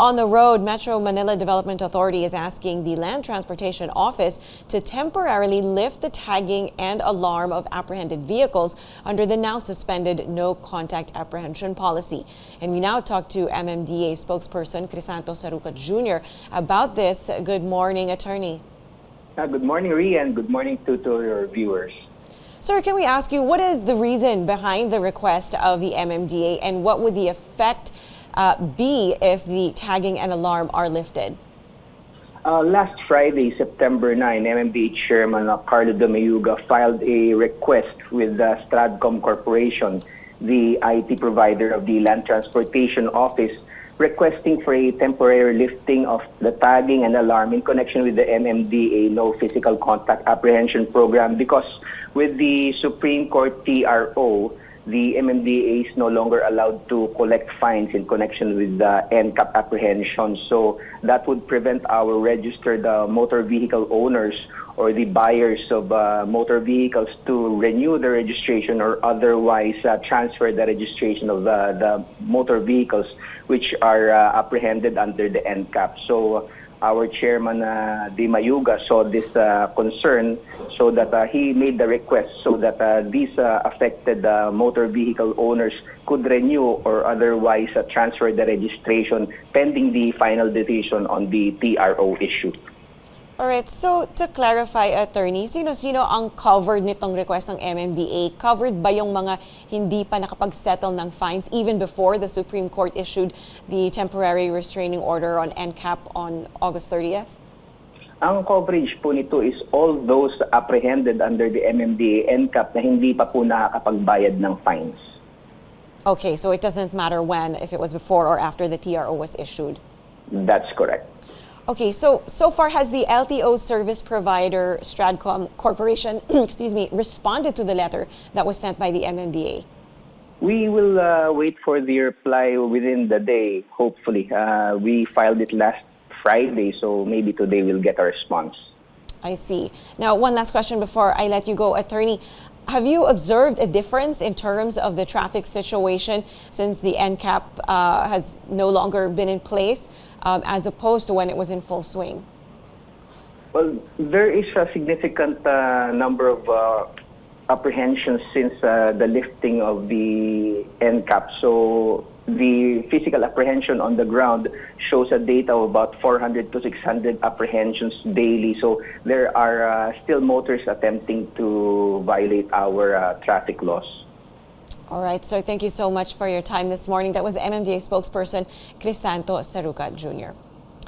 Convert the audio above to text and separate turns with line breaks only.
on the road, Metro Manila Development Authority is asking the Land Transportation Office to temporarily lift the tagging and alarm of apprehended vehicles under the now suspended No Contact Apprehension Policy. And we now talk to MMDA spokesperson Crisanto Saruca Jr. about this. Good morning, attorney.
Good morning, Rhea, and good morning to your viewers.
Sir, can we ask you, what is the reason behind the request of the MMDA, and what would the effect be if the tagging and alarm are lifted?
Last Friday, September 9, MMDA Chairman Carlo de Mayuga filed a request with the Stratcom Corporation, the IT provider of the Land Transportation Office, requesting for a temporary lifting of the tagging and alarm in connection with the MMDA No Physical Contact Apprehension Program, because with the Supreme Court TRO, the MMDA is no longer allowed to collect fines in connection with the NCAP apprehension. So that would prevent our registered motor vehicle owners or the buyers of motor vehicles to renew the registration or otherwise transfer the registration of the motor vehicles which are apprehended under the NCAP. So our chairman, De Mayuga, saw this concern, so that he made the request so that these affected motor vehicle owners could renew or otherwise transfer the registration pending the final decision on the TRO issue.
Alright, so to clarify, attorney, sino-sino ang covered nitong request ng MMDA? Covered ba yung mga hindi pa nakapag-settle ng fines even before the Supreme Court issued the temporary restraining order on NCAP on August 30th?
Ang coverage po nito is all those apprehended under the MMDA NCAP na hindi pa po nakakapagbayad ng fines.
Okay, so it doesn't matter when, if it was before or after the TRO was issued?
That's correct.
Okay, so far has the LTO service provider Stratcom Corporation, responded to the letter that was sent by the MMDA?
We will wait for the reply within the day, hopefully. We filed it last Friday, so maybe today we'll get a response.
I see. Now, one last question before I let you go, attorney. Have you observed a difference in terms of the traffic situation since the NCAP has no longer been in place as opposed to when it was in full swing?
Well, there is a significant number of apprehensions since the lifting of the NCAP. So the physical apprehension on the ground shows a data of about 400 to 600 apprehensions daily. So there are still motorists attempting to violate our traffic laws.
All right, sir. Thank you so much for your time this morning. That was MMDA spokesperson Crisanto Saruca Jr.